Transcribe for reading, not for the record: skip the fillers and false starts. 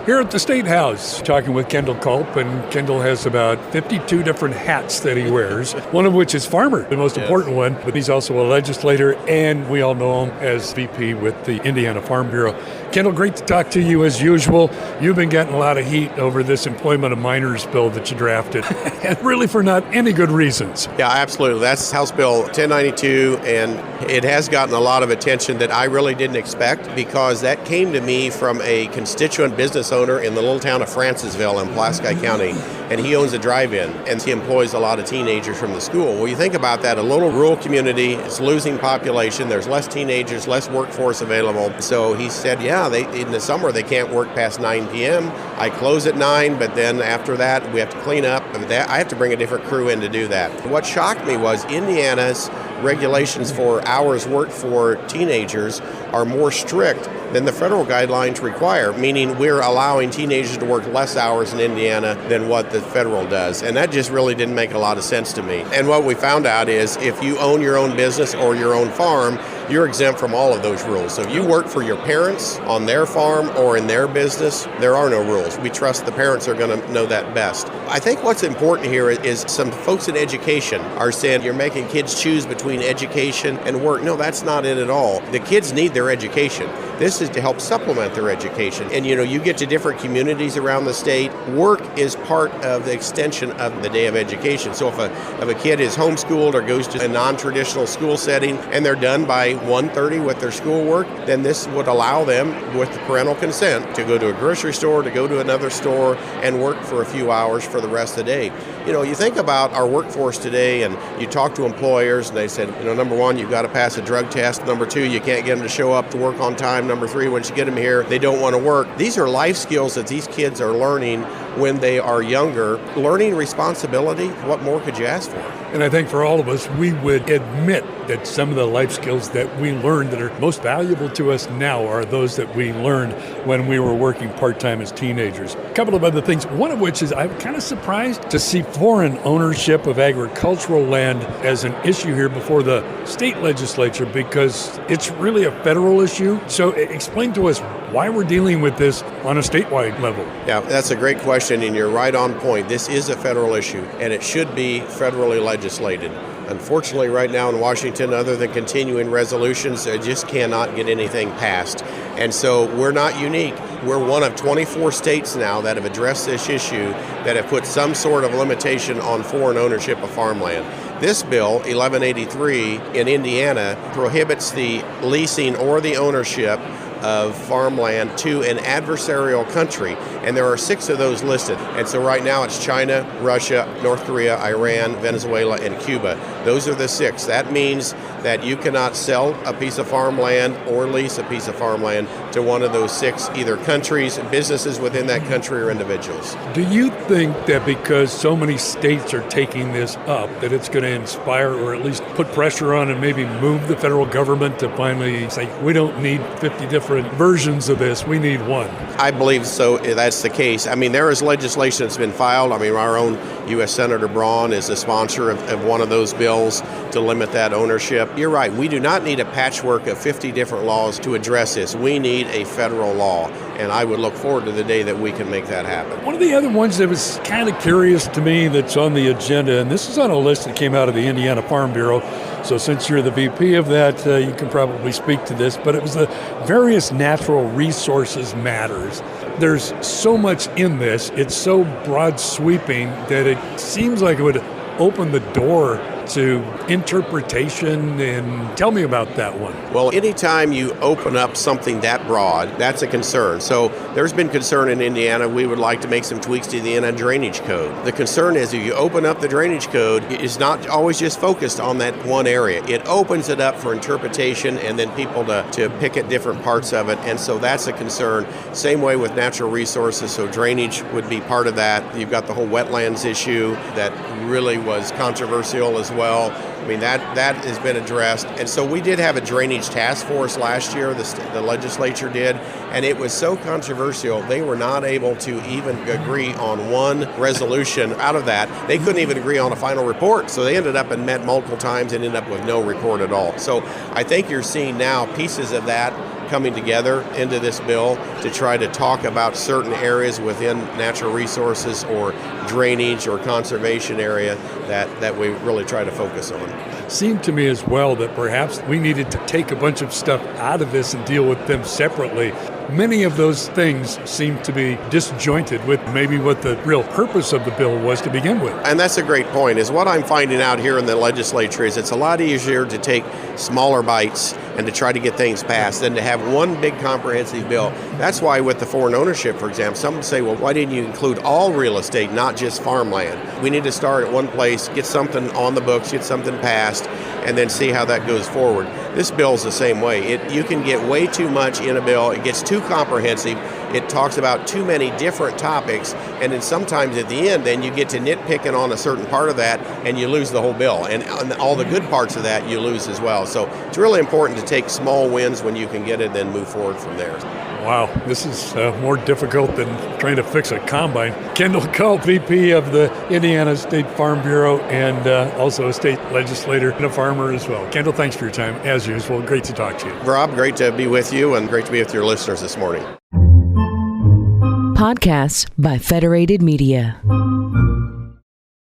Here at the State House, talking with Kendall Culp, and Kendall has about 52 different hats that he wears, one of which is farmer, the most important one, but he's also a legislator, and we all know him as VP with the Indiana Farm Bureau. Kendall, great to talk to you as usual. You've been getting a lot of heat over this employment of minors bill that you drafted, and really for not any good reasons. Yeah, absolutely. That's House Bill 1092, and it has gotten a lot of attention that I really didn't expect, because that came to me from a constituent business owner in the little town of Francisville in Pulaski County, and he owns a drive-in, and he employs a lot of teenagers from the school. Well, you think about that, a little rural community, it's losing population, there's less teenagers, less workforce available. So he said, yeah, in the summer they can't work past 9 p.m. I close at 9, but then after that we have to clean up. I have to bring a different crew in to do that. What shocked me was Indiana's regulations for hours worked for teenagers are more strict than the federal guidelines require, meaning we're allowing teenagers to work less hours in Indiana than what the federal does. And that just really didn't make a lot of sense to me. And what we found out is if you own your own business or your own farm, you're exempt from all of those rules. So if you work for your parents on their farm or in their business, there are no rules. We trust the parents are going to know that best. I think what's important here is some folks in education are saying you're making kids choose between education and work. No, that's not it at all. The kids need their education. This is to help supplement their education. And you get to different communities around the state. Work is part of the extension of the day of education. So if a kid is homeschooled or goes to a non-traditional school setting and they're done by 1:30 with their schoolwork, then this would allow them, with the parental consent, to go to a grocery store, to go to another store, and work for a few hours for the rest of the day. You think about our workforce today, and you talk to employers, and they said, number one, you've got to pass a drug test. Number two, you can't get them to show up to work on time. Number three, once you get them here, they don't want to work. These are life skills that these kids are learning when they are younger. Learning responsibility, what more could you ask for? And I think for all of us, we would admit that some of the life skills that we learned that are most valuable to us now are those that we learned when we were working part-time as teenagers. A couple of other things, one of which is I'm kind of surprised to see foreign ownership of agricultural land as an issue here before the state legislature, because it's really a federal issue. So explain to us why we're dealing with this on a statewide level. Yeah, that's a great question, and you're right on point. This is a federal issue, and it should be federally legislated. Unfortunately, right now in Washington, other than continuing resolutions, they just cannot get anything passed. And so we're not unique. We're one of 24 states now that have addressed this issue, that have put some sort of limitation on foreign ownership of farmland. This bill, 1183, in Indiana, prohibits the leasing or the ownership of farmland to an adversarial country, and there are 6 of those listed. And so right now it's China, Russia, North Korea, Iran, Venezuela, and Cuba. Those are the 6. That means that you cannot sell a piece of farmland or lease a piece of farmland to one of those 6, either countries, businesses within that country, or individuals. Do you think that because so many states are taking this up, that it's going to inspire or at least put pressure on and maybe move the federal government to finally say, we don't need 50 different versions of this, we need one? I believe so. That's the case. I mean, there is legislation that's been filed. I mean, our own U.S. Senator Braun is the sponsor of one of those bills to limit that ownership. You're right. We do not need a patchwork of 50 different laws to address this. We need a federal law, and I would look forward to the day that we can make that happen. One of the other ones that was kind of curious to me that's on the agenda, and this is on a list that came out of the Indiana Farm Bureau, so since you're the VP of that, you can probably speak to this, but it was the various natural resources matters. There's so much in this. It's so broad sweeping that it seems like it would open the door to interpretation. And tell me about that one. Well, anytime you open up something that broad, that's a concern. So there's been concern in Indiana. We would like to make some tweaks to the Indiana Drainage Code. The concern is if you open up the drainage code, it's not always just focused on that one area. It opens it up for interpretation and then people to pick at different parts of it. And so that's a concern. Same way with natural resources. So drainage would be part of that. You've got the whole wetlands issue that really was controversial as well. I mean, that has been addressed. And so we did have a drainage task force last year, the legislature did, and it was so controversial, they were not able to even agree on one resolution out of that. They couldn't even agree on a final report, so they ended up and met multiple times and ended up with no report at all. So I think you're seeing now pieces of that coming together into this bill to try to talk about certain areas within natural resources or drainage or conservation area that we really try to focus on. Seemed to me as well that perhaps we needed to take a bunch of stuff out of this and deal with them separately. Many of those things seem to be disjointed with maybe what the real purpose of the bill was to begin with. And that's a great point, is what I'm finding out here in the legislature is it's a lot easier to take smaller bites and to try to get things passed than to have one big comprehensive bill. That's why with the foreign ownership, for example, some say, well, why didn't you include all real estate, not just farmland? We need to start at one place, get something on the books, get something passed, and then see how that goes forward. This bill's the same way. You can get way too much in a bill. It gets too comprehensive. It talks about too many different topics, and then sometimes at the end, then you get to nitpicking on a certain part of that, and you lose the whole bill. And all the good parts of that you lose as well. So it's really important to take small wins when you can get it, then move forward from there. Wow, this is more difficult than trying to fix a combine. Kendall Culp, VP of the Indiana State Farm Bureau, and also a state legislator and a farmer as well. Kendall, thanks for your time, as usual. Great to talk to you. Rob, great to be with you, and great to be with your listeners this morning. Podcasts by Federated Media.